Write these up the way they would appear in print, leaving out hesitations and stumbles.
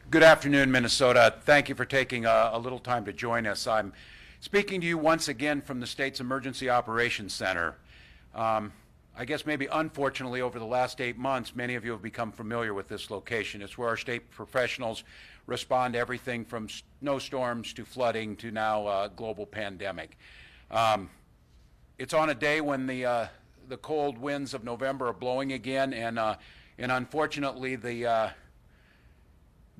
Good afternoon, Minnesota. Thank you for taking a little time to join us. I'm speaking to you once again from the state's Emergency Operations Center. I guess maybe unfortunately over the last 8 months, many of you have become familiar with this location. It's where our state professionals respond to everything from snowstorms to flooding to now global pandemic. It's on a day when the cold winds of November are blowing again, and unfortunately the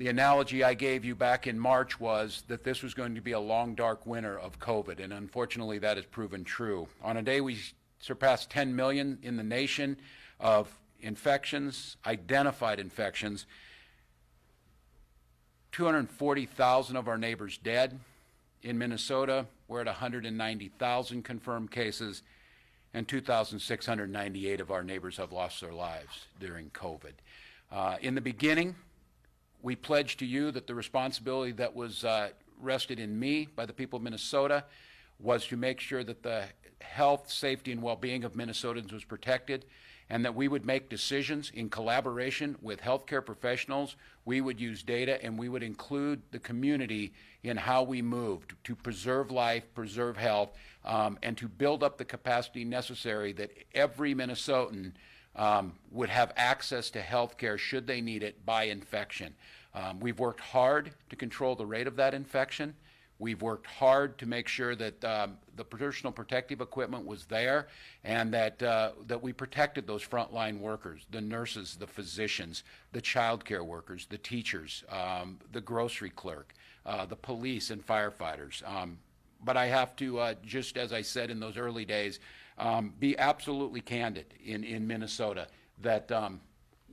analogy I gave you back in March was that this was going to be a long, dark winter of COVID, and unfortunately that has proven true. On a day we surpassed 10 million in the nation of infections, identified infections, 240,000 of our neighbors dead. In Minnesota, we're at 190,000 confirmed cases, and 2,698 of our neighbors have lost their lives during COVID. In the beginning, we pledged to you that the responsibility that was rested in me by the people of Minnesota was to make sure that the health, safety, and well-being of Minnesotans was protected, and that we would make decisions in collaboration with healthcare professionals. We would use data, and we would include the community in how we moved to preserve life, preserve health, and to build up the capacity necessary that every Minnesotan would have access to health care should they need it by infection. We've worked hard to control the rate of that infection. We've worked hard to make sure that the personal protective equipment was there, and that we protected those frontline workers, the nurses, the physicians, the child care workers, the teachers, the grocery clerk, the police and firefighters. But I have to, just as I said in those early days, be absolutely candid in Minnesota that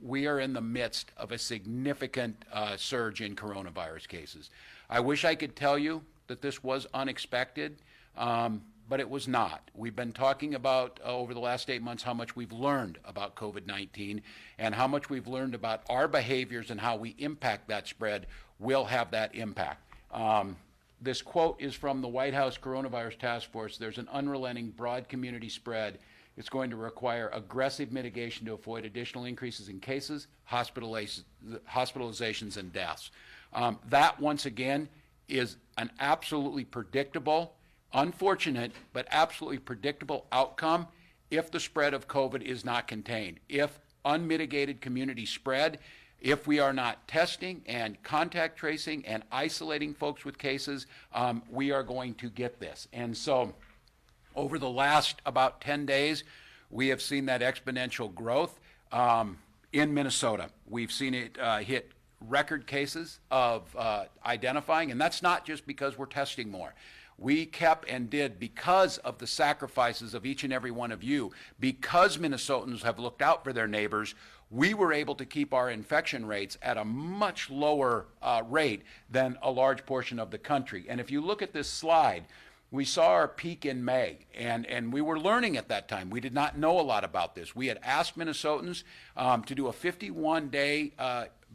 we are in the midst of a significant surge in coronavirus cases. I wish I could tell you that this was unexpected, but it was not. We've been talking about over the last 8 months how much we've learned about COVID-19 and how much we've learned about our behaviors and how we impact that spread will have that impact. This quote is from the White House Coronavirus Task Force. There's an unrelenting broad community spread. It's going to require aggressive mitigation to avoid additional increases in cases, hospitalizations, and deaths. That, once again, is an absolutely predictable, unfortunate, but absolutely predictable outcome if the spread of COVID is not contained. If unmitigated community spread, if we are not testing and contact tracing and isolating folks with cases, we are going to get this. And so over the last about 10 days, we have seen that exponential growth in Minnesota. We've seen it hit record cases of identifying, and that's not just because we're testing more. We kept and did, because of the sacrifices of each and every one of you, because Minnesotans have looked out for their neighbors, we were able to keep our infection rates at a much lower rate than a large portion of the country. And if you look at this slide, we saw our peak in May, and we were learning at that time. We did not know a lot about this. We had asked Minnesotans to do a 51-day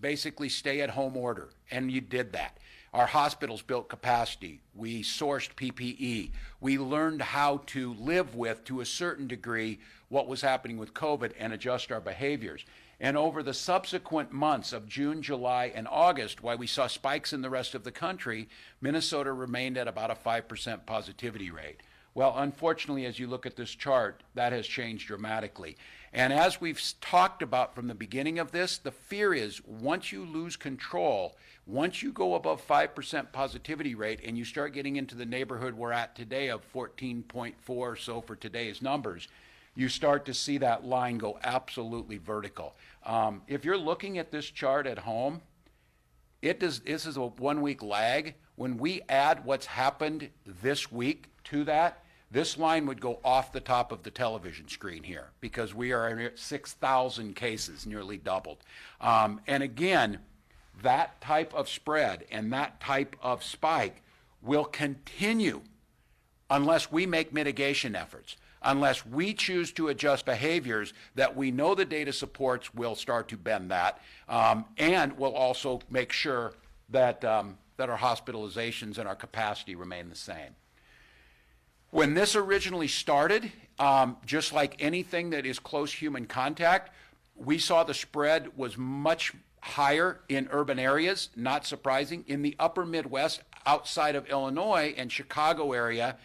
basically stay-at-home order, and you did that. Our hospitals built capacity. We sourced PPE. We learned how to live with, to a certain degree, what was happening with COVID and adjust our behaviors. And over the subsequent months of June, July, and August, while we saw spikes in the rest of the country, Minnesota remained at about a 5% positivity rate. Well, unfortunately, as you look at this chart, that has changed dramatically. And as we've talked about from the beginning of this, the fear is once you lose control, once you go above 5% positivity rate and you start getting into the neighborhood we're at today of 14.4 or so for today's numbers, you start to see that line go absolutely vertical. If you're looking at this chart at home, this is a 1 week lag. When we add what's happened this week to that, this line would go off the top of the television screen here because we are at 6,000 cases, nearly doubled. And again, that type of spread and that type of spike will continue unless we make mitigation efforts, unless we choose to adjust behaviors that we know the data supports will start to bend that, and will also make sure that, that our hospitalizations and our capacity remain the same. When this originally started, just like anything that is close human contact, we saw the spread was much higher in urban areas, not surprising. In the upper Midwest, outside of Illinois and Chicago area,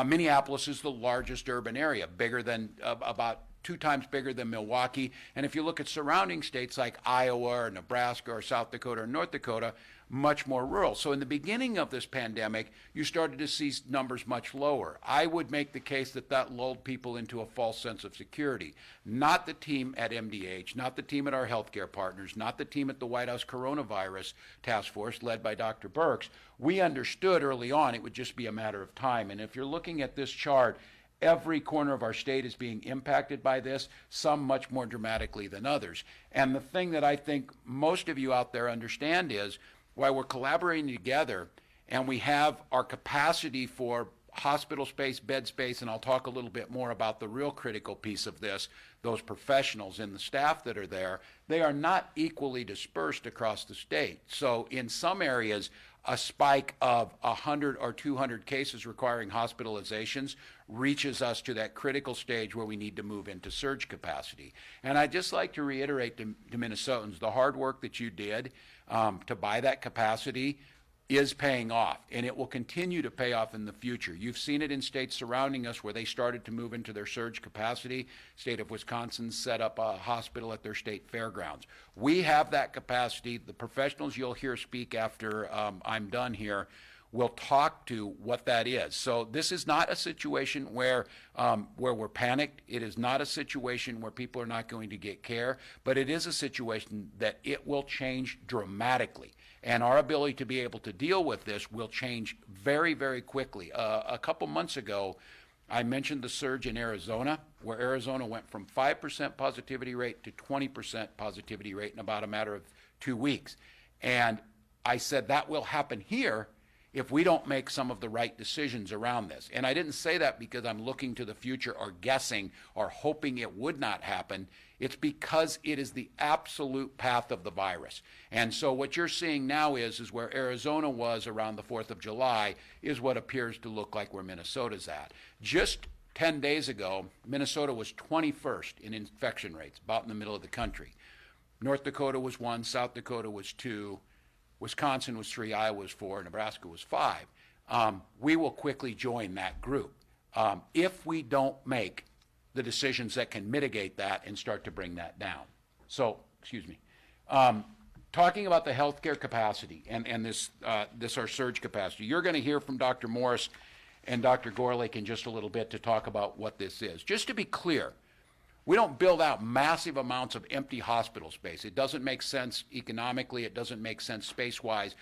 Minneapolis is the largest urban area, bigger than about 2 times bigger than Milwaukee. And if you look at surrounding states like Iowa or Nebraska or South Dakota or North Dakota, much more rural. So in the beginning of this pandemic, you started to see numbers much lower. I would make the case that that lulled people into a false sense of security. Not the team at MDH, not the team at our healthcare partners, not the team at the White House Coronavirus Task Force led by Dr. Birx. We understood early on it would just be a matter of time. And if you're looking at this chart, every corner of our state is being impacted by this, some much more dramatically than others. And the thing that I think most of you out there understand is while we're collaborating together and we have our capacity for hospital space, bed space, and I'll talk a little bit more about the real critical piece of this, those professionals and the staff that are there, they are not equally dispersed across the state. So in some areas, a spike of 100 or 200 cases requiring hospitalizations reaches us to that critical stage where we need to move into surge capacity. And I'd just like to reiterate to Minnesotans, the hard work that you did to buy that capacity is paying off, and it will continue to pay off in the future. You've seen it in states surrounding us where they started to move into their surge capacity. State of Wisconsin set up a hospital at their state fairgrounds. We have that capacity. The professionals you'll hear speak after I'm done here will talk to what that is. So this is not a situation where we're panicked. It is not a situation where people are not going to get care, but it is a situation that it will change dramatically. And our ability to be able to deal with this will change very, very quickly. A couple months ago, I mentioned the surge in Arizona, where Arizona went from 5% positivity rate to 20% positivity rate in about a matter of 2 weeks. And I said that will happen here if we don't make some of the right decisions around this. And I didn't say that because I'm looking to the future or guessing or hoping it would not happen. It's because it is the absolute path of the virus. And so what you're seeing now is where Arizona was around the 4th of July is what appears to look like where Minnesota's at. Just 10 days ago, Minnesota was 21st in infection rates, about in the middle of the country. North Dakota was 1, South Dakota was 2, Wisconsin was 3, Iowa was 4, Nebraska was 5. We will quickly join that group if we don't make the decisions that can mitigate that and start to bring that down. So, excuse me. Talking about the healthcare capacity and this our surge capacity, you're going to hear from Dr. Morris and Dr. Gorelick in just a little bit to talk about what this is. Just to be clear, we don't build out massive amounts of empty hospital space. It doesn't make sense economically. It doesn't make sense space-wise.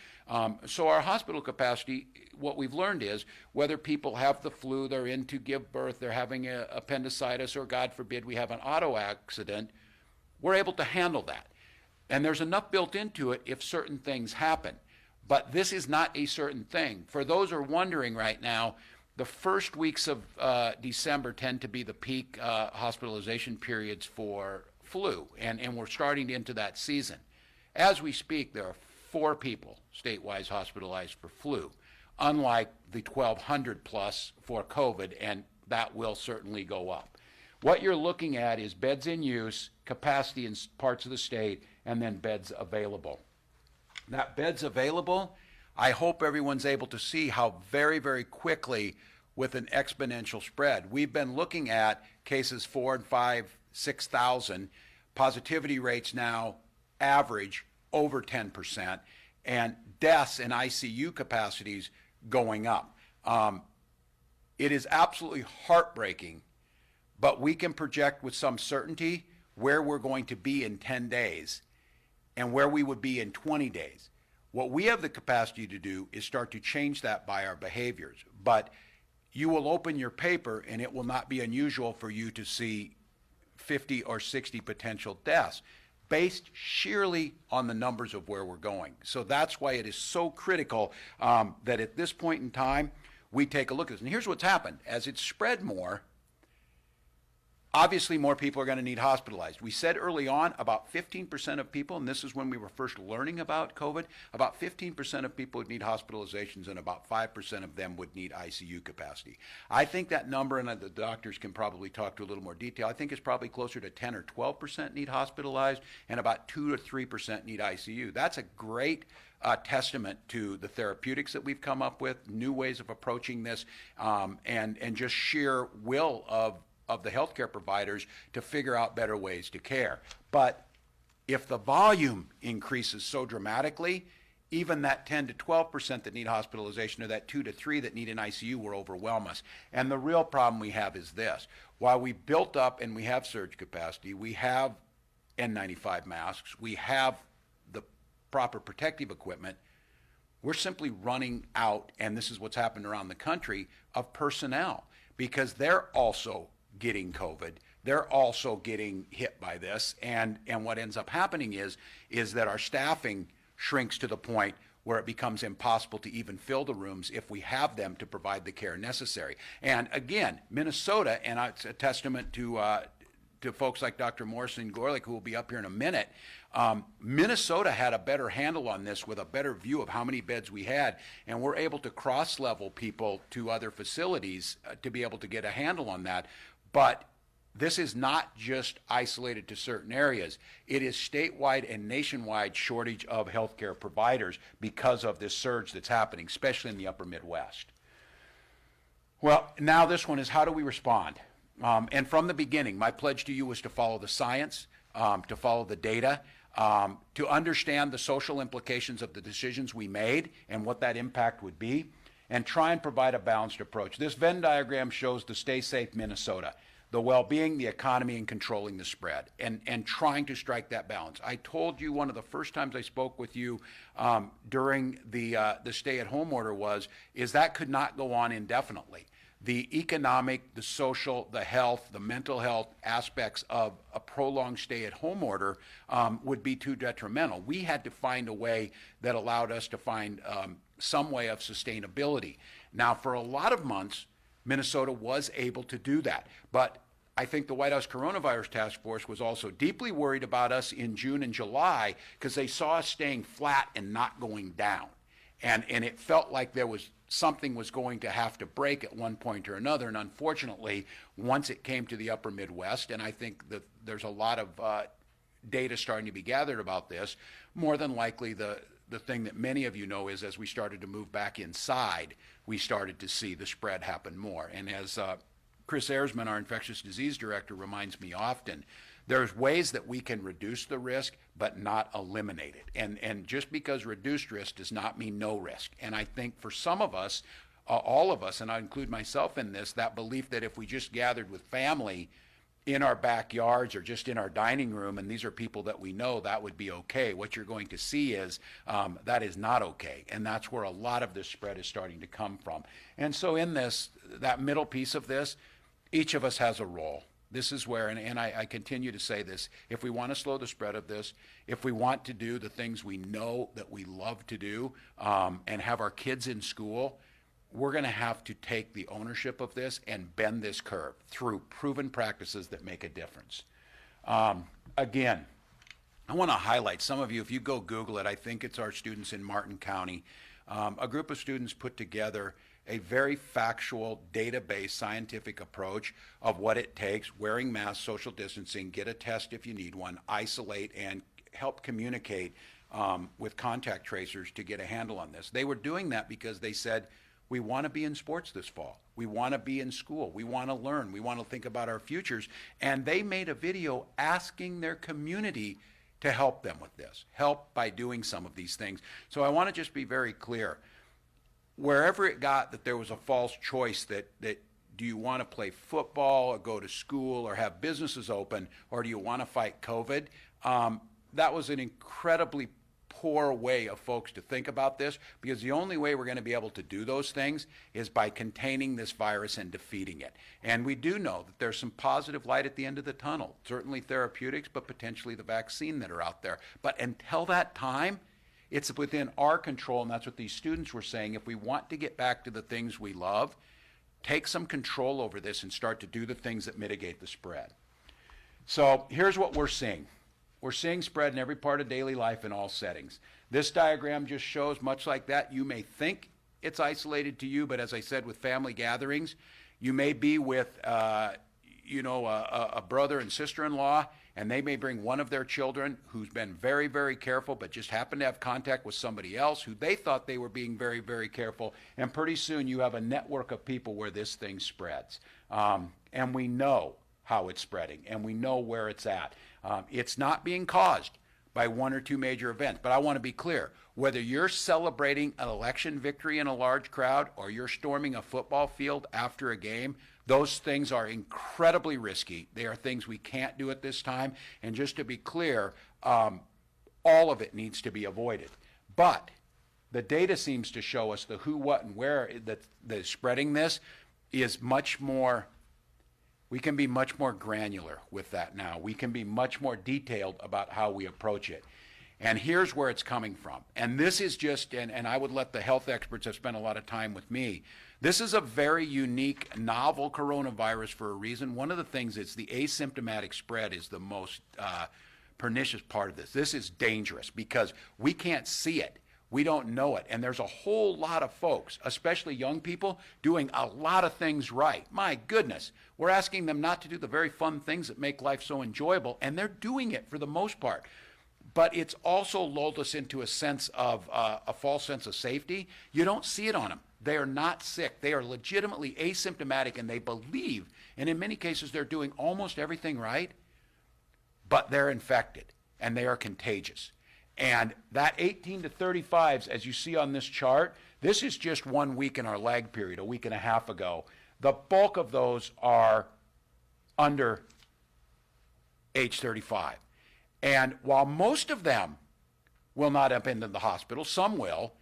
So our hospital capacity, what we've learned is whether people have the flu, they're in to give birth, they're having appendicitis, or God forbid we have an auto accident, we're able to handle that. And there's enough built into it if certain things happen. But this is not a certain thing. For those who are wondering right now, the first weeks of December tend to be the peak hospitalization periods for flu, and we're starting into that season. As we speak, there are 4 people statewide hospitalized for flu, unlike the 1,200 plus for COVID, and that will certainly go up. What you're looking at is beds in use, capacity in parts of the state, and then beds available. That beds available, I hope everyone's able to see how very, very quickly with an exponential spread. We've been looking at cases 4 and 5, 6,000, positivity rates now average over 10%, and deaths and ICU capacities going up. It is absolutely heartbreaking, but we can project with some certainty where we're going to be in 10 days and where we would be in 20 days. What we have the capacity to do is start to change that by our behaviors. But you will open your paper and it will not be unusual for you to see 50 or 60 potential deaths based sheerly on the numbers of where we're going. So that's why it is so critical that at this point in time, we take a look at this. And here's what's happened. As it's spread more, Obviously, more people are going to need hospitalized. We said early on about 15% of people, and this is when we were first learning about COVID, about 15% of people would need hospitalizations and about 5% of them would need ICU capacity. I think that number, and the doctors can probably talk to a little more detail, I think it's probably closer to 10 or 12% need hospitalized and about 2 or 3% need ICU. That's a great testament to the therapeutics that we've come up with, new ways of approaching this, and just sheer will of the healthcare providers to figure out better ways to care. But if the volume increases so dramatically, even that 10 to 12% that need hospitalization or that 2 to 3 that need an ICU will overwhelm us. And the real problem we have is this. While we built up and we have surge capacity, we have N95 masks, we have the proper protective equipment, we're simply running out, and this is what's happened around the country, of personnel, because they're also getting COVID. They're also getting hit by this. And what ends up happening is that our staffing shrinks to the point where it becomes impossible to even fill the rooms if we have them to provide the care necessary. And again, Minnesota, and it's a testament to folks like Dr. Morrison Gorlick, who will be up here in a minute, Minnesota had a better handle on this with a better view of how many beds we had, and we're able to cross-level people to other facilities to be able to get a handle on that. But this is not just isolated to certain areas. It is statewide and nationwide shortage of healthcare providers because of this surge that's happening, especially in the upper Midwest. Well, now this one is, how do we respond? And from the beginning, my pledge to you was to follow the science, to follow the data, to understand the social implications of the decisions we made and what that impact would be, and try and provide a balanced approach. This Venn diagram shows the Stay Safe Minnesota, the well-being, the economy, and controlling the spread, and trying to strike that balance. I told you one of the first times I spoke with you during the stay-at-home order is that could not go on indefinitely. The economic, the social, the health, the mental health aspects of a prolonged stay-at-home order would be too detrimental. We had to find a way that allowed us to find some way of sustainability. Now, for a lot of months, Minnesota was able to do that. But I think the White House Coronavirus Task Force was also deeply worried about us in June and July because they saw us staying flat and not going down. And it felt like something was going to have to break at one point or another. And unfortunately, once it came to the upper Midwest, and I think that there's a lot of data starting to be gathered about this, more than likely the thing that many of you know is as we started to move back inside, we started to see the spread happen more. And as Chris Erzman, our infectious disease director, reminds me often, there's ways that we can reduce the risk, but not eliminate it. And just because reduced risk does not mean no risk. And I think for some of us, all of us, and I include myself in this, that belief that if we just gathered with family in our backyards or just in our dining room, and these are people that we know, that would be okay. What you're going to see is that is not okay. And that's where a lot of this spread is starting to come from. And so in this, that middle piece of this, each of us has a role. This is where, and I continue to say this, if we want to slow the spread of this, if we want to do the things we know that we love to do and have our kids in school, we're going to have to take the ownership of this and bend this curve through proven practices that make a difference. Again, I want to highlight some of you, if you go Google it, I think it's our students in Martin County, a group of students put together a very factual, data-based, scientific approach of what it takes, wearing masks, social distancing, get a test if you need one, isolate, and help communicate with contact tracers to get a handle on this. They were doing that because they said, we want to be in sports this fall. We want to be in school. We want to learn. We want to think about our futures. And they made a video asking their community to help them with this, help by doing some of these things. So I want to just be very clear. Wherever it got that there was a false choice that do you want to play football or go to school or have businesses open, or do you want to fight COVID? That was an incredibly poor way of folks to think about this, because the only way we're going to be able to do those things is by containing this virus and defeating it. And we do know that there's some positive light at the end of the tunnel, certainly therapeutics, but potentially the vaccine that are out there. But until that time, it's within our control, and that's what these students were saying. If we want to get back to the things we love, take some control over this and start to do the things that mitigate the spread. So here's what we're seeing. We're seeing spread in every part of daily life in all settings. This diagram just shows, much like that, you may think it's isolated to you, but as I said, with family gatherings, you may be with a brother and sister-in-law, and they may bring one of their children who's been very, very careful, but just happened to have contact with somebody else who they thought they were being very, very careful, and pretty soon you have a network of people where this thing spreads. And we know how it's spreading, and we know where it's at. It's not being caused by one or two major events, but I want to be clear. Whether you're celebrating an election victory in a large crowd or you're storming a football field after a game, those things are incredibly risky. They are things we can't do at this time. And just to be clear, all of it needs to be avoided. But the data seems to show us the who, what, and where that spreading this is much more. We can be much more granular with that now. We can be much more detailed about how we approach it. And here's where it's coming from. And this is just, and I would let the health experts have spent a lot of time with me. This is a very unique, novel coronavirus for a reason. One of the things is the asymptomatic spread is the most pernicious part of this. This is dangerous because we can't see it. We don't know it. And there's a whole lot of folks, especially young people, doing a lot of things right. My goodness, we're asking them not to do the very fun things that make life so enjoyable, and they're doing it for the most part. But it's also lulled us into a sense of a false sense of safety. You don't see it on them. They are not sick. They are legitimately asymptomatic, and they believe, and in many cases they're doing almost everything right, but they're infected, and they are contagious. And that 18 to 35s, as you see on this chart, this is just 1 week in our lag period, a week and a half ago. The bulk of those are under age 35. And while most of them will not up into the hospital, some will,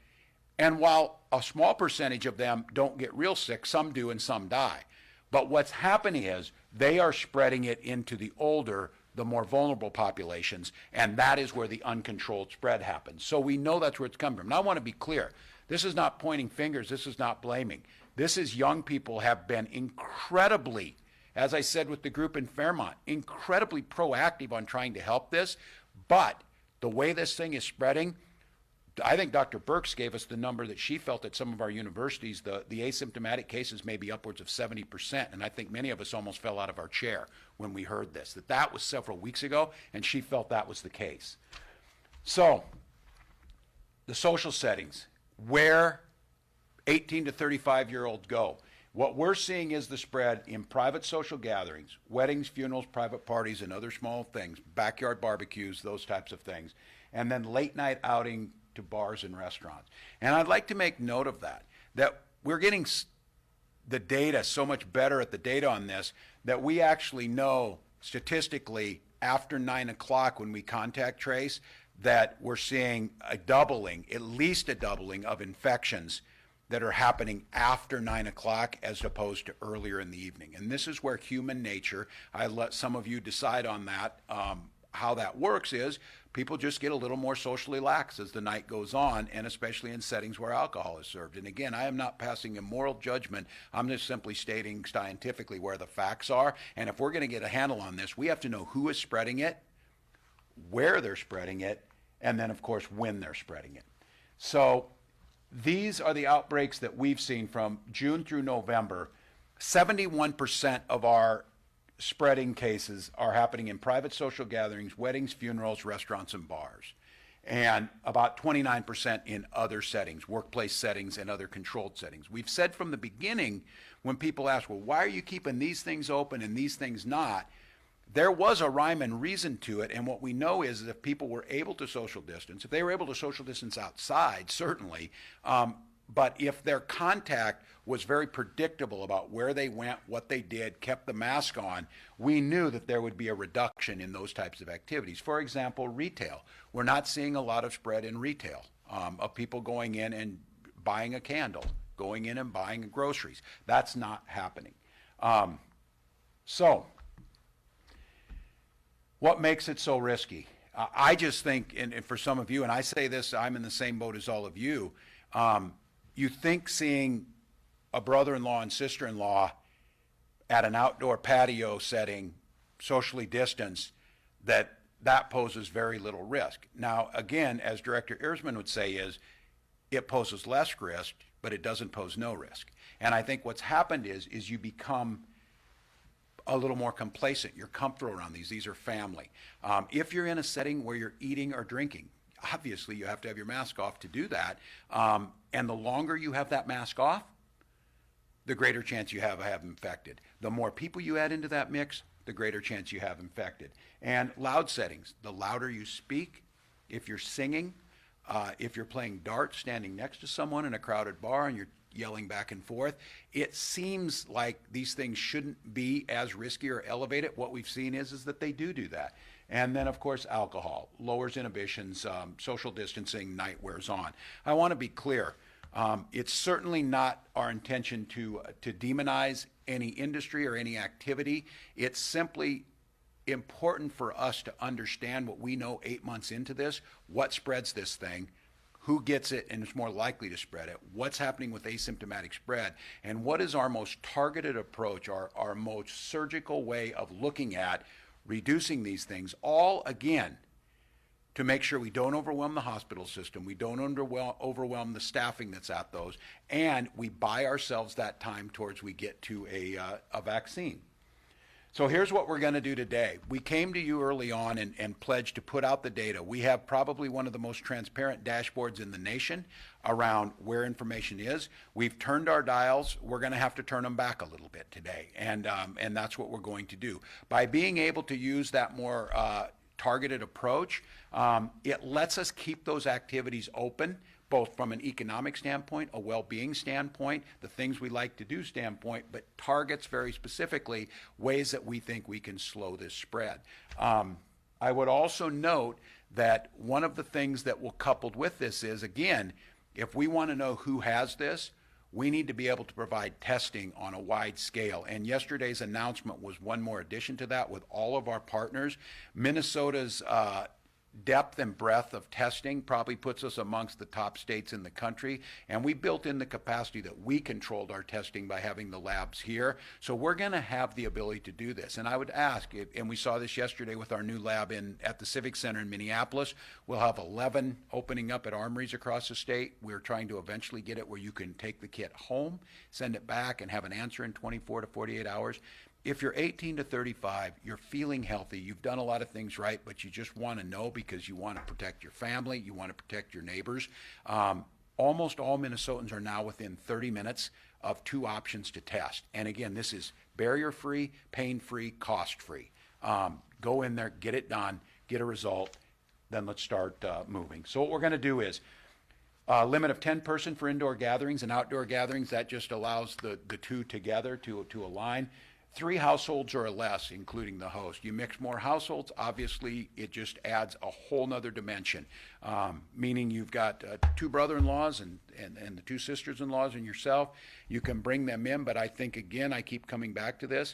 and while a small percentage of them don't get real sick, some do and some die. But what's happening is they are spreading it into the older, the more vulnerable populations, and that is where the uncontrolled spread happens. So we know that's where it's coming from. Now I want to be clear. This is not pointing fingers. This is not blaming. This is young people have been incredibly, as I said with the group in Fairmont, incredibly proactive on trying to help this. But the way this thing is spreading, I think Dr. Birx gave us the number that she felt at some of our universities, the asymptomatic cases may be upwards of 70%. And I think many of us almost fell out of our chair when we heard this, that was several weeks ago, and she felt that was the case. So the social settings, where 18 to 35-year-olds go. What we're seeing is the spread in private social gatherings, weddings, funerals, private parties, and other small things, backyard barbecues, those types of things, and then late night outing to bars and restaurants. And I'd like to make note of that we're getting the data so much better at the data on this that we actually know statistically after 9 o'clock when we contact trace that we're seeing a doubling, at least a doubling of infections that are happening after 9 o'clock as opposed to earlier in the evening. And this is where human nature, I let some of you decide on that, how that works is people just get a little more socially lax as the night goes on, and especially in settings where alcohol is served. And again, I am not passing a moral judgment. I'm just simply stating scientifically where the facts are. And if we're going to get a handle on this, we have to know who is spreading it, where they're spreading it, and then, of course, when they're spreading it. So these are the outbreaks that we've seen from June through November. 71% of our spreading cases are happening in private social gatherings, weddings, funerals, restaurants, and bars. And about 29% in other settings, workplace settings and other controlled settings. We've said from the beginning when people ask, well, why are you keeping these things open and these things not? There was a rhyme and reason to it, and what we know is that if people were able to social distance, if they were able to social distance outside, certainly, but if their contact was very predictable about where they went, what they did, kept the mask on, we knew that there would be a reduction in those types of activities. For example, retail. We're not seeing a lot of spread in retail of people going in and buying a candle, going in and buying groceries. That's not happening. So, what makes it so risky? I just think, and for some of you, and I say this, I'm in the same boat as all of you, you think seeing a brother-in-law and sister-in-law at an outdoor patio setting, socially distanced, that poses very little risk. Now, again, as Director Ersman would say, is it poses less risk, but it doesn't pose no risk. And I think what's happened is you become a little more complacent. You're comfortable around these. These are family. If you're in a setting where you're eating or drinking, obviously you have to have your mask off to do that. And the longer you have that mask off, the greater chance you have infected. The more people you add into that mix, the greater chance you have infected. And loud settings, the louder you speak, if you're singing, if you're playing darts, standing next to someone in a crowded bar and you're yelling back and forth, it seems like these things shouldn't be as risky or elevated. What we've seen is that they do that. And then, of course, alcohol lowers inhibitions, social distancing, night wears on. I want to be clear. It's certainly not our intention to demonize any industry or any activity. It's simply important for us to understand what we know 8 months into this, what spreads this thing, who gets it and is more likely to spread it, what's happening with asymptomatic spread, and what is our most targeted approach, our most surgical way of looking at reducing these things, all again to make sure we don't overwhelm the hospital system, we don't overwhelm the staffing that's at those, and we buy ourselves that time towards we get to a vaccine. So here's what we're going to do today. We came to you early on and pledged to put out the data. We have probably one of the most transparent dashboards in the nation around where information is. We've turned our dials. We're going to have to turn them back a little bit today, and that's what we're going to do. By being able to use that more targeted approach, it lets us keep those activities open, both from an economic standpoint, a well-being standpoint, the things we like to do standpoint, but targets very specifically ways that we think we can slow this spread. I would also note that one of the things that will coupled with this is, again, if we want to know who has this, we need to be able to provide testing on a wide scale. And yesterday's announcement was one more addition to that with all of our partners. Minnesota's depth and breadth of testing probably puts us amongst the top states in the country, and we built in the capacity that we controlled our testing by having the labs here. So we're going to have the ability to do this. And I would ask, and we saw this yesterday with our new lab at the Civic Center in Minneapolis, we'll have 11 opening up at armories across the state. We're trying to eventually get it where you can take the kit home, send it back, and have an answer in 24 to 48 hours. If you're 18 to 35, you're feeling healthy, you've done a lot of things right, but you just want to know because you want to protect your family, you want to protect your neighbors. Almost all Minnesotans are now within 30 minutes of 2 options to test. And again, this is barrier-free, pain-free, cost-free. Go in there, get it done, get a result, then let's start moving. So what we're going to do is limit of 10 person for indoor gatherings and outdoor gatherings. That just allows the two together to align. 3 households or less, including the host. You mix more households, obviously it just adds a whole nother dimension, meaning you've got 2 brother-in-laws and the 2 sisters-in-laws and yourself. You can bring them in, but I think, again, I keep coming back to this,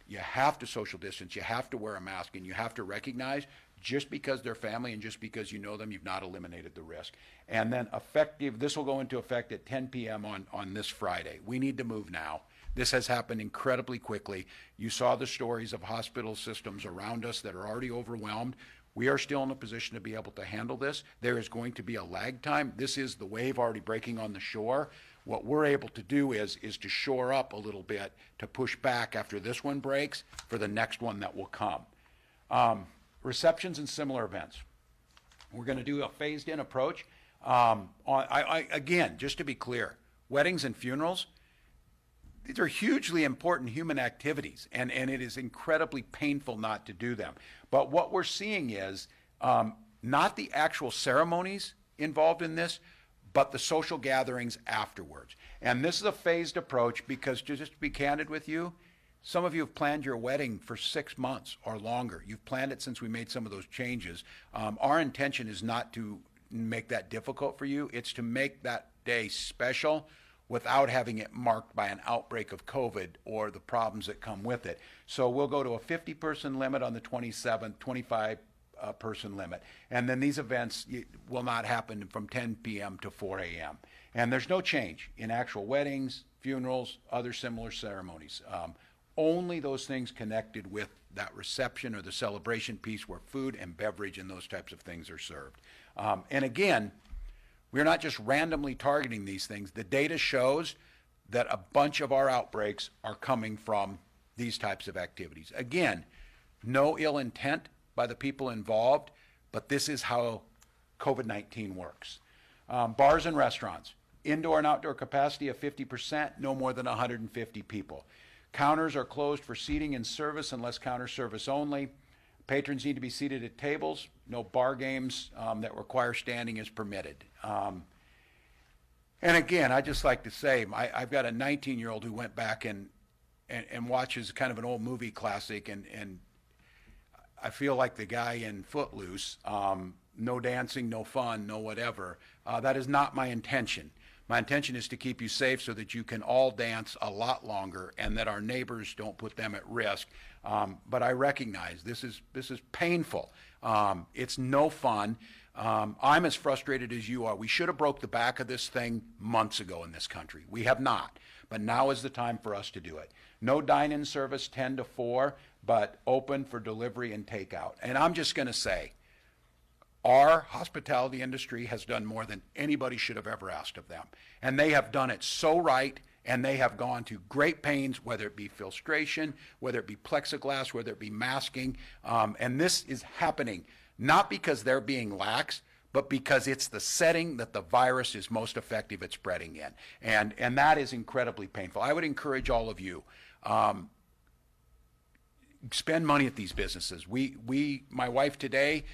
you have to social distance, you have to wear a mask, and you have to recognize just because they're family and just because you know them, you've not eliminated the risk. And then this will go into effect at 10 p.m. on this Friday. We need to move now. This has happened incredibly quickly. You saw the stories of hospital systems around us that are already overwhelmed. We are still in a position to be able to handle this. There is going to be a lag time. This is the wave already breaking on the shore. What we're able to do is to shore up a little bit to push back after this one breaks for the next one that will come. Receptions and similar events. We're going to do a phased-in approach. Again, just to be clear, weddings and funerals, these are hugely important human activities, and it is incredibly painful not to do them. But what we're seeing is not the actual ceremonies involved in this, but the social gatherings afterwards. And this is a phased approach because, just to be candid with you, some of you have planned your wedding for 6 months or longer. You've planned it since we made some of those changes. Our intention is not to make that difficult for you. It's to make that day special without having it marked by an outbreak of COVID or the problems that come with it. So we'll go to a 50-person limit on the 27th, 25-person limit. And then these events will not happen from 10 p.m. to 4 a.m. And there's no change in actual weddings, funerals, other similar ceremonies. Only those things connected with that reception or the celebration piece where food and beverage and those types of things are served. And again, we're not just randomly targeting these things. The data shows that a bunch of our outbreaks are coming from these types of activities. Again, no ill intent by the people involved, but this is how COVID-19 works. Bars and restaurants, indoor and outdoor capacity of 50%, no more than 150 people. Counters are closed for seating and service unless counter service only. Patrons need to be seated at tables. No bar games that require standing is permitted. And again, I just like to say, I've got a 19-year-old who went back and watches kind of an old movie classic, and I feel like the guy in Footloose, no dancing, no fun, no whatever. That is not my intention. My intention is to keep you safe so that you can all dance a lot longer and that our neighbors don't put them at risk. But I recognize this is painful. It's no fun. I'm as frustrated as you are. We should have broke the back of this thing months ago in this country. We have not. But now is the time for us to do it. No dine-in service 10 to 4, but open for delivery and takeout. And I'm just going to say, our hospitality industry has done more than anybody should have ever asked of them. And they have done it so right, and they have gone to great pains, whether it be filtration, whether it be plexiglass, whether it be masking. And this is happening not because they're being lax, but because it's the setting that the virus is most effective at spreading in. And that is incredibly painful. I would encourage all of you, spend money at these businesses. My wife today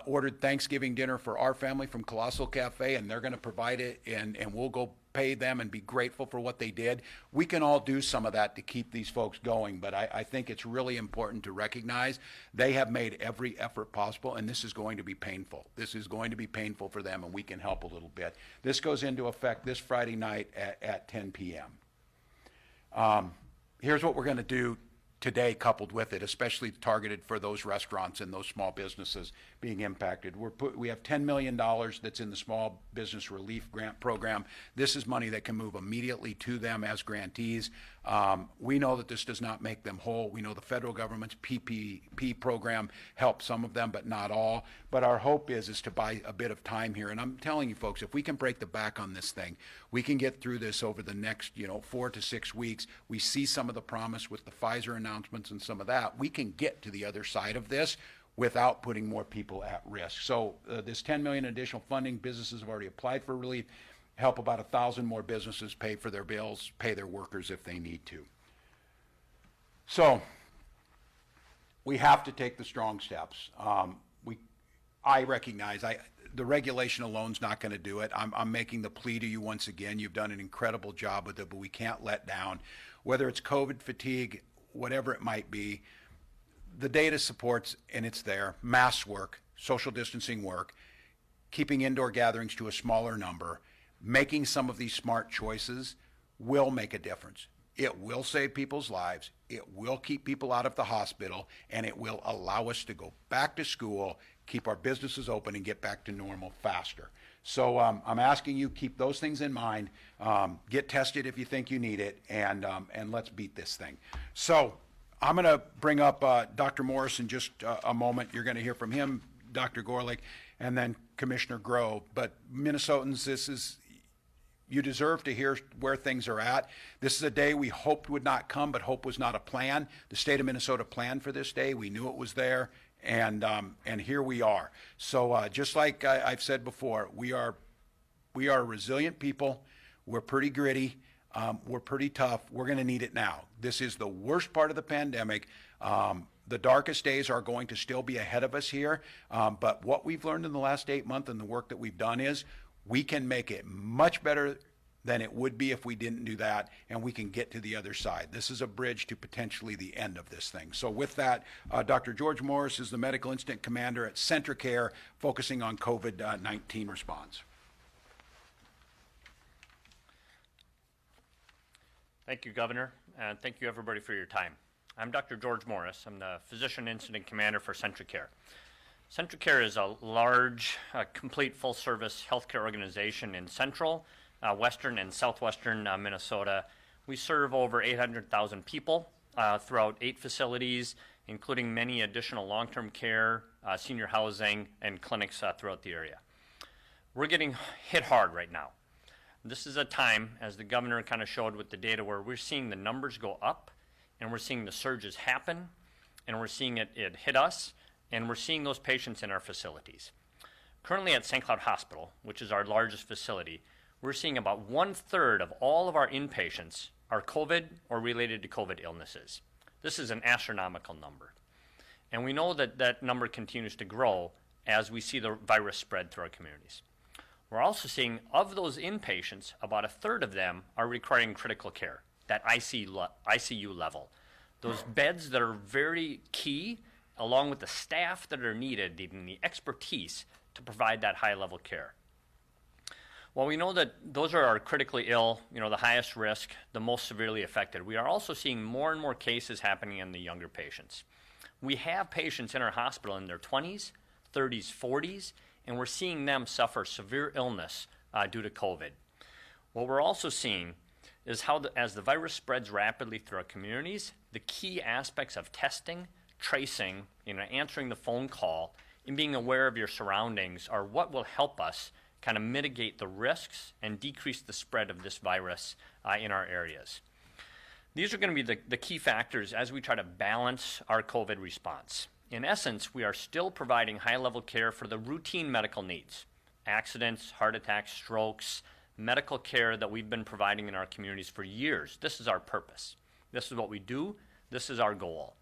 ordered Thanksgiving dinner for our family from Colossal Cafe, and they're going to provide it, and we'll go pay them and be grateful for what they did. We can all do some of that to keep these folks going, but I think it's really important to recognize they have made every effort possible, and this is going to be painful. This is going to be painful for them, and we can help a little bit. This goes into effect this Friday night at 10 p.m. Here's what we're going to do today, coupled with it, especially targeted for those restaurants and those small businesses being impacted. We have $10 million that's in the Small Business Relief Grant Program. This is money that can move immediately to them as grantees. We know that this does not make them whole. We know the federal government's PPP program helps some of them, but not all. But our hope is to buy a bit of time here. And I'm telling you folks, if we can break the back on this thing, we can get through this over the next 4 to 6 weeks. We see some of the promise with the Pfizer announcements and some of that. We can get to the other side of this without putting more people at risk. So this $10 million additional funding, businesses have already applied for relief, help about 1,000 more businesses pay for their bills, pay their workers if they need to. So we have to take the strong steps. I recognize the regulation alone is not going to do it. I'm making the plea to you once again. You've done an incredible job with it, but we can't let down. Whether it's COVID fatigue, whatever it might be, the data supports, and it's there, masks work, social distancing work, keeping indoor gatherings to a smaller number, making some of these smart choices will make a difference. It will save people's lives, it will keep people out of the hospital, and it will allow us to go back to school, keep our businesses open, and get back to normal faster. So I'm asking you, keep those things in mind, get tested if you think you need it, and let's beat this thing. So I'm going to bring up Dr. Morris in just a moment. You're going to hear from him, Dr. Gorelick, and then Commissioner Grove. But Minnesotans, you deserve to hear where things are at. This is a day we hoped would not come, but hope was not a plan. The state of Minnesota planned for this day. We knew it was there, and here we are. So just like I've said before, we are resilient people. We're pretty gritty. We're pretty tough. We're going to need it now. This is the worst part of the pandemic. The darkest days are going to still be ahead of us here. But what we've learned in the last 8 months and the work that we've done is we can make it much better than it would be if we didn't do that, and we can get to the other side. This is a bridge to potentially the end of this thing. So with that, Dr. George Morris is the Medical Incident Commander at CentraCare, focusing on COVID-19 response. Thank you, Governor, and thank you, everybody, for your time. I'm Dr. George Morris. I'm the Physician Incident Commander for CentraCare. CentraCare is a large, complete, full-service healthcare organization in central, western, and southwestern Minnesota. We serve over 800,000 people throughout 8 facilities, including many additional long-term care, senior housing, and clinics throughout the area. We're getting hit hard right now. This is a time, as the governor kind of showed with the data, where we're seeing the numbers go up, and we're seeing the surges happen, and we're seeing it hit us, and we're seeing those patients in our facilities. Currently at St. Cloud Hospital, which is our largest facility, we're seeing about 1/3 of all of our inpatients are COVID or related to COVID illnesses. This is an astronomical number. And we know that that number continues to grow as we see the virus spread through our communities. We're also seeing, of those inpatients, about 1/3 of them are requiring critical care, that ICU level. Those beds that are very key, along with the staff that are needed, and the expertise to provide that high-level care. While we know that those are our critically ill, the highest risk, the most severely affected, we are also seeing more and more cases happening in the younger patients. We have patients in our hospital in their 20s, 30s, 40s, and we're seeing them suffer severe illness due to COVID. What we're also seeing is how, as the virus spreads rapidly through our communities, the key aspects of testing, tracing, answering the phone call, and being aware of your surroundings are what will help us kind of mitigate the risks and decrease the spread of this virus in our areas. These are going to be the key factors as we try to balance our COVID response. In essence, we are still providing high-level care for the routine medical needs, accidents, heart attacks, strokes, medical care that we've been providing in our communities for years. This is our purpose. This is what we do. This is our goal.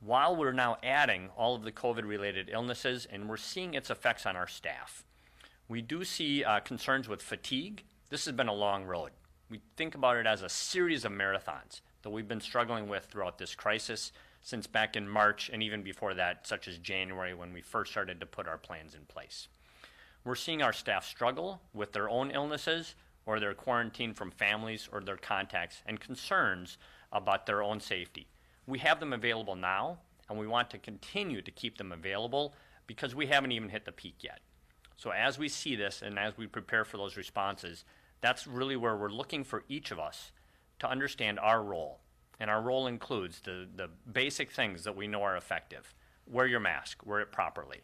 While we're now adding all of the COVID-related illnesses, and we're seeing its effects on our staff. We do see concerns with fatigue. This has been a long road. We think about it as a series of marathons that we've been struggling with throughout this crisis since back in March and even before that, such as January, when we first started to put our plans in place. We're seeing our staff struggle with their own illnesses or their quarantine from families or their contacts and concerns about their own safety. We have them available now, and we want to continue to keep them available because we haven't even hit the peak yet. So as we see this and as we prepare for those responses, that's really where we're looking for each of us to understand our role. And our role includes the basic things that we know are effective. Wear your mask, wear it properly.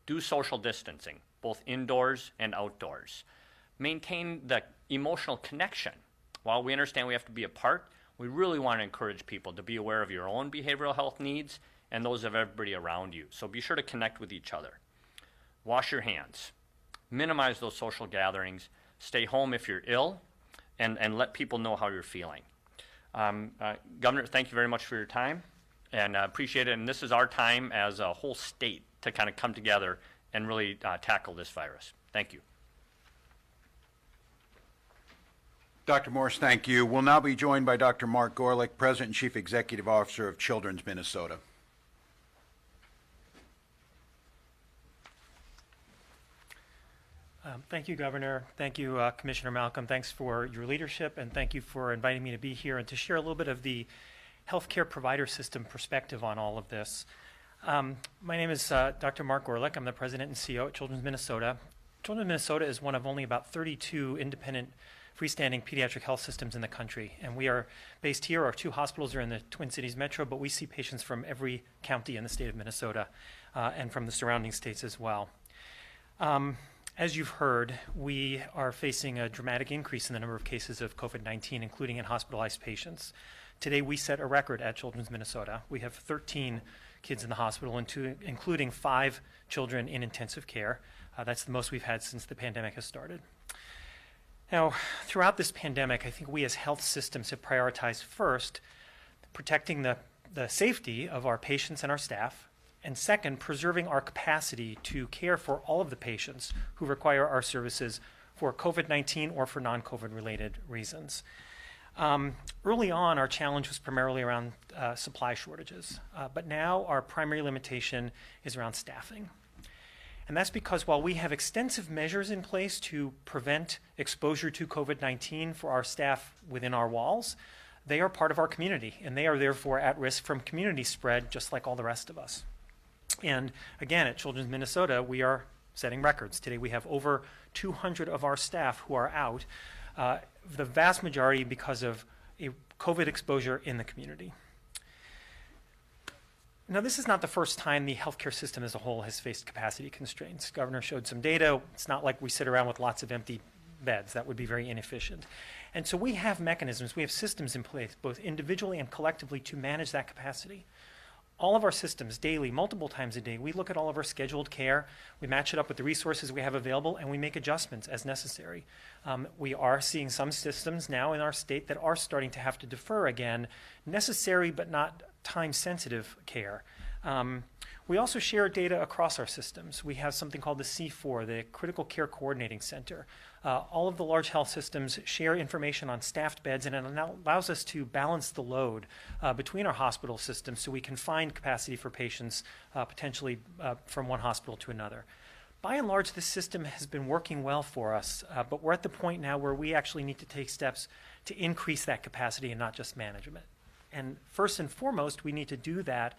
Do social distancing, both indoors and outdoors. Maintain the emotional connection. While we understand we have to be apart, we really want to encourage people to be aware of your own behavioral health needs and those of everybody around you. So be sure to connect with each other. Wash your hands. Minimize those social gatherings. Stay home if you're ill, and let people know how you're feeling. Governor, thank you very much for your time, and appreciate it. And this is our time as a whole state to kind of come together and really tackle this virus. Thank you. Dr. Morris, thank you. We'll now be joined by Dr. Mark Gorelick, President and Chief Executive Officer of Children's Minnesota. Thank you, Governor. Thank you, Commissioner Malcolm. Thanks for your leadership, and thank you for inviting me to be here and to share a little bit of the healthcare provider system perspective on all of this. My name is Dr. Mark Gorelick. I'm the President and CEO at Children's Minnesota. Children's Minnesota is one of only about 32 independent freestanding pediatric health systems in the country, and we are based here. Our 2 hospitals are in the Twin Cities metro, but we see patients from every county in the state of Minnesota and from the surrounding states as well. As you've heard, we are facing a dramatic increase in the number of cases of COVID-19, including in hospitalized patients. Today, we set a record at Children's Minnesota. We have 13 kids in the hospital, including 5 children in intensive care. That's the most we've had since the pandemic has started. Now, throughout this pandemic, I think we as health systems have prioritized first protecting the safety of our patients and our staff, and second, preserving our capacity to care for all of the patients who require our services for COVID-19 or for non-COVID related reasons. Early on, our challenge was primarily around supply shortages, but now our primary limitation is around staffing. And that's because while we have extensive measures in place to prevent exposure to COVID-19 for our staff within our walls, they are part of our community, and they are therefore at risk from community spread just like all the rest of us. And again, at Children's Minnesota, we are setting records. Today we have over 200 of our staff who are out, the vast majority because of a COVID exposure in the community. Now, this is not the first time the healthcare system as a whole has faced capacity constraints. Governor showed some data. It's not like we sit around with lots of empty beds. That would be very inefficient. And so we have mechanisms, we have systems in place, both individually and collectively, to manage that capacity. All of our systems, daily, multiple times a day, we look at all of our scheduled care, we match it up with the resources we have available, and we make adjustments as necessary. We are seeing some systems now in our state that are starting to have to defer again necessary but not time-sensitive care. We also share data across our systems. We have something called the C4, the Critical Care Coordinating Center. All of the large health systems share information on staffed beds, and it allows us to balance the load between our hospital systems so we can find capacity for patients potentially from one hospital to another. By and large, this system has been working well for us, but we're at the point now where we actually need to take steps to increase that capacity and not just management. And first and foremost, we need to do that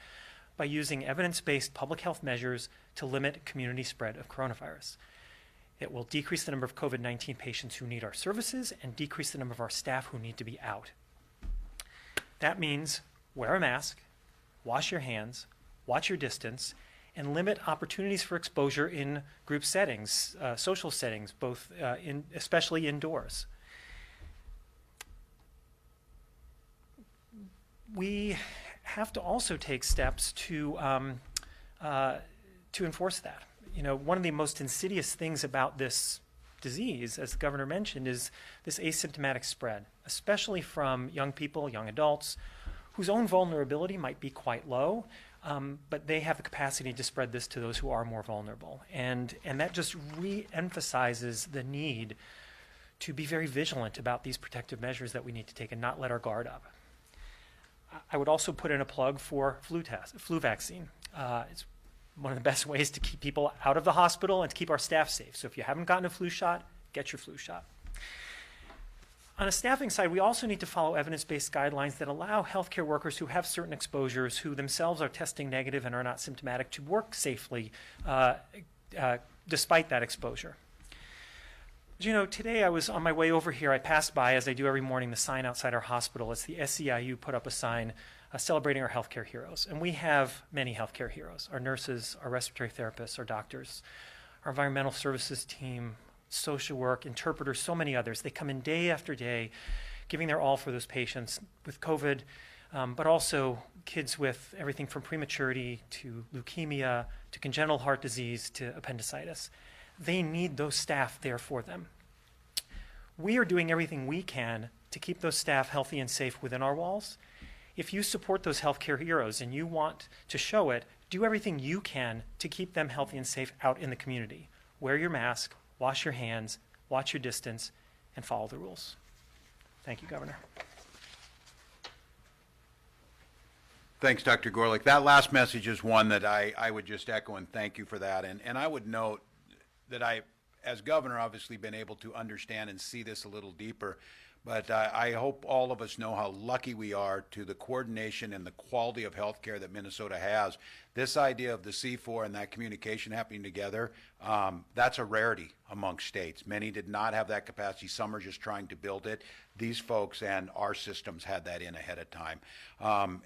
by using evidence-based public health measures to limit community spread of coronavirus. It will decrease the number of COVID-19 patients who need our services and decrease the number of our staff who need to be out. That means wear a mask, wash your hands, watch your distance, and limit opportunities for exposure in group settings, social settings, both especially indoors. We have to also take steps to enforce that. You know, one of the most insidious things about this disease, as the governor mentioned, is this asymptomatic spread, especially from young people, young adults, whose own vulnerability might be quite low, but they have the capacity to spread this to those who are more vulnerable. And that just re-emphasizes the need to be very vigilant about these protective measures that we need to take and not let our guard up. I would also put in a plug for flu vaccine. It's one of the best ways to keep people out of the hospital and to keep our staff safe. So if you haven't gotten a flu shot, get your flu shot. On a staffing side, we also need to follow evidence-based guidelines that allow healthcare workers who have certain exposures, who themselves are testing negative and are not symptomatic, to work safely despite that exposure. You know, today I was on my way over here. I passed by, as I do every morning, the sign outside our hospital. It's the SEIU put up a sign celebrating our healthcare heroes. And we have many healthcare heroes: our nurses, our respiratory therapists, our doctors, our environmental services team, social work, interpreters, so many others. They come in day after day, giving their all for those patients with COVID, but also kids with everything from prematurity to leukemia to congenital heart disease to appendicitis. They need those staff there for them. We are doing everything we can to keep those staff healthy and safe within our walls. If you support those healthcare heroes and you want to show it, do everything you can to keep them healthy and safe out in the community. Wear your mask, wash your hands, watch your distance, and follow the rules. Thank you, Governor. Thanks, Dr. Gorlick. That last message is one that I would just echo and thank you for that. And I would note that I, as governor, obviously been able to understand and see this a little deeper. But I hope all of us know how lucky we are to the coordination and the quality of health care that Minnesota has. This idea of the C4 and that communication happening together, that's a rarity amongst states. Many did not have that capacity. Some are just trying to build it. These folks and our systems had that in ahead of time.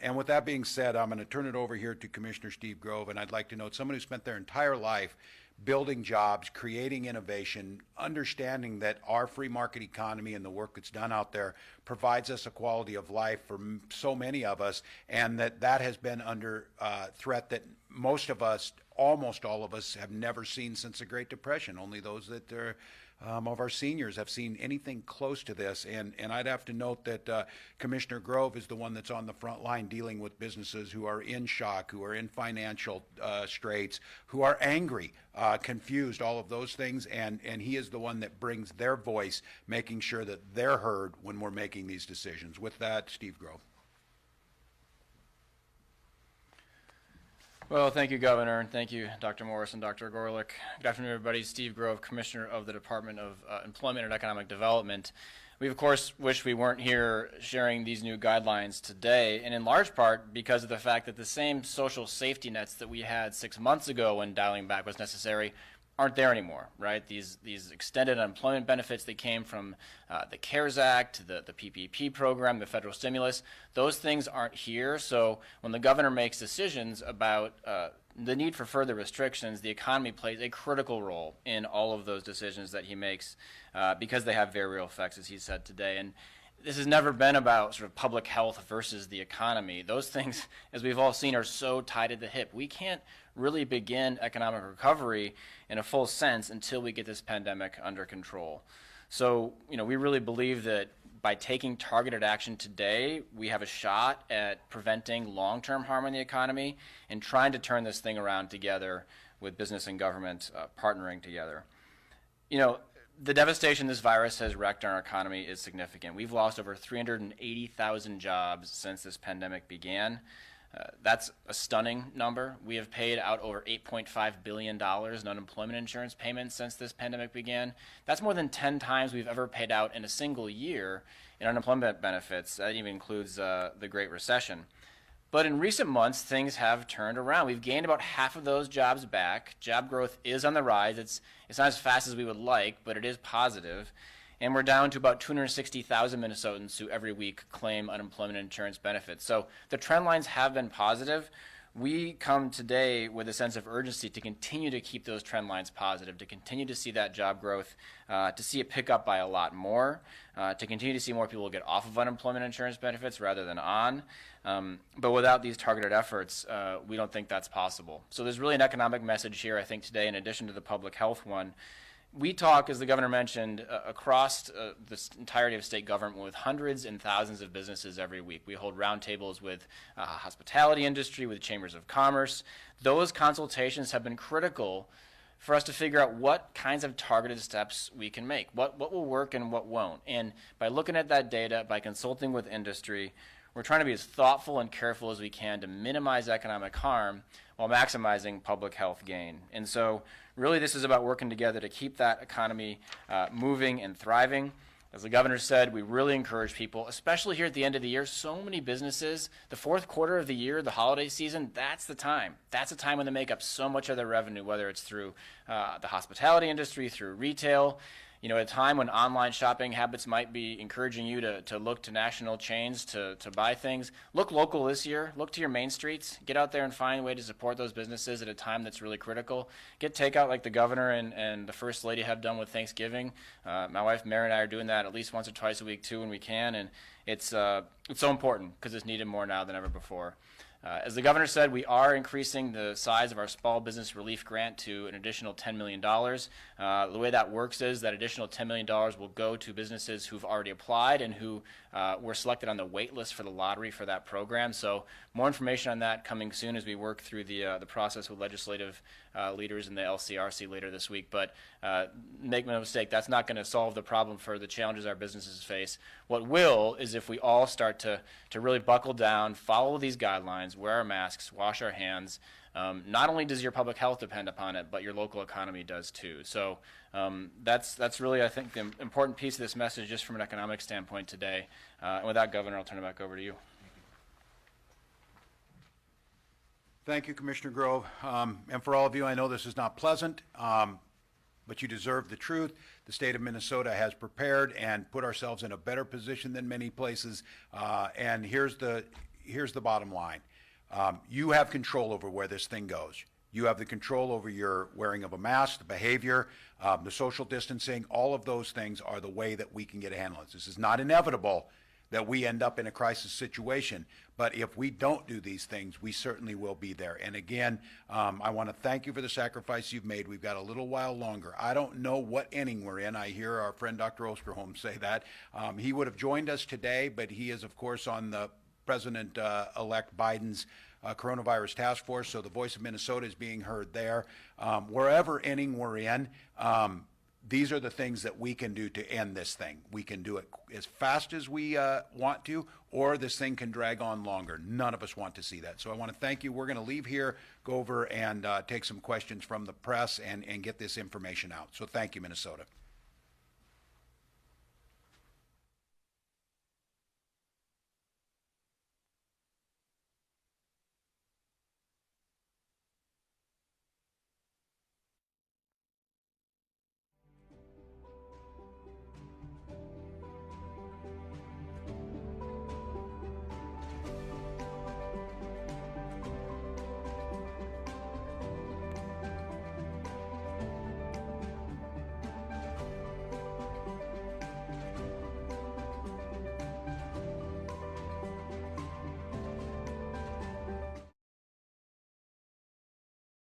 And with that being said, I'm going to turn it over here to Commissioner Steve Grove, and I'd like to note someone who spent their entire life building jobs, creating innovation, understanding that our free market economy and the work that's done out there provides us a quality of life for so many of us, and that has been under threat that most of us, almost all of us, have never seen since the Great Depression. Only those that are of our seniors have seen anything close to this. And I'd have to note that Commissioner Grove is the one that's on the front line dealing with businesses who are in shock, who are in financial straits, who are angry, confused, all of those things. And he is the one that brings their voice, making sure that they're heard when we're making these decisions. With that, Steve Grove. Well, thank you, Governor, and thank you, Dr. Morris and Dr. Gorlick. Good afternoon, everybody. Steve Grove, Commissioner of the Department of Employment and Economic Development. We, of course, wish we weren't here sharing these new guidelines today, and in large part because of the fact that the same social safety nets that we had 6 months ago when dialing back was necessary aren't there anymore, right? These extended unemployment benefits that came from the CARES Act, the PPP program, the federal stimulus, those things aren't here. So when the governor makes decisions about the need for further restrictions, the economy plays a critical role in all of those decisions that he makes because they have very real effects, as he said today. And this has never been about sort of public health versus the economy. Those things, as we've all seen, are so tied at the hip. We can't really begin economic recovery in a full sense until we get this pandemic under control. So, we really believe that by taking targeted action today, we have a shot at preventing long-term harm in the economy and trying to turn this thing around together with business and government partnering together. The devastation this virus has wreaked on our economy is significant. We've lost over 380,000 jobs since this pandemic began. That's a stunning number. We have paid out over $8.5 billion in unemployment insurance payments since this pandemic began. That's more than 10 times we've ever paid out in a single year in unemployment benefits. That even includes the Great Recession. But in recent months, things have turned around. We've gained about half of those jobs back. Job growth is on the rise. It's not as fast as we would like, but it is positive. And we're down to about 260,000 Minnesotans who every week claim unemployment insurance benefits. So the trend lines have been positive. We come today with a sense of urgency to continue to keep those trend lines positive, to continue to see that job growth, to see it pick up by a lot more, to continue to see more people get off of unemployment insurance benefits rather than on. But without these targeted efforts, we don't think that's possible. So there's really an economic message here, I think, today, in addition to the public health one. We talk, as the governor mentioned, across the entirety of state government with hundreds and thousands of businesses every week. We hold roundtables with hospitality industry, with chambers of commerce. Those consultations have been critical for us to figure out what kinds of targeted steps we can make, what will work and what won't. And by looking at that data, by consulting with industry, we're trying to be as thoughtful and careful as we can to minimize economic harm while maximizing public health gain. And so really this is about working together to keep that economy moving and thriving. As the governor said, we really encourage people, especially here at the end of the year, so many businesses, the fourth quarter of the year, the holiday season, that's the time. That's the time when they make up so much of their revenue, whether it's through the hospitality industry, through retail. At a time when online shopping habits might be encouraging you to look to national chains to buy things, look local this year. Look to your main streets. Get out there and find a way to support those businesses at a time that's really critical. Get takeout like the governor and the First Lady have done with Thanksgiving. My wife Mary and I are doing that at least once or twice a week too when we can, and it's so important because it's needed more now than ever before. As the governor said, we are increasing the size of our small business relief grant to an additional $10 million. The way that works is that additional $10 million will go to businesses who've already applied and who were selected on the wait list for the lottery for that program. So more information on that coming soon as we work through the process with legislative leaders in the LCRC later this week. But make no mistake, that's not going to solve the problem for the challenges our businesses face. What will is if we all start to really buckle down, follow these guidelines, wear our masks, wash our hands. Not only does your public health depend upon it, but your local economy does too. So that's really, I think, the important piece of this message just from an economic standpoint today. And with that, Governor, I'll turn it back over to you. Thank you, Commissioner Grove. And for all of you, I know this is not pleasant, but you deserve the truth. The state of Minnesota has prepared and put ourselves in a better position than many places. And here's the bottom line. You have control over where this thing goes. You have the control over your wearing of a mask, the behavior, the social distancing. All of those things are the way that we can get a handle on this. This is not inevitable that we end up in a crisis situation, but if we don't do these things, we certainly will be there. And again, I want to thank you for the sacrifice you've made. We've got a little while longer. I don't know what inning we're in. I hear our friend Dr. Osterholm say that. He would have joined us today, but he is, of course, on the President-elect Biden's coronavirus task force, so the voice of Minnesota is being heard there. Wherever inning we're in, these are the things that we can do to end this thing. We can do it as fast as we want to, or this thing can drag on longer. None of us want to see that. So I want to thank you. We're going to leave here, go over and take some questions from the press and get this information out. So thank you, Minnesota.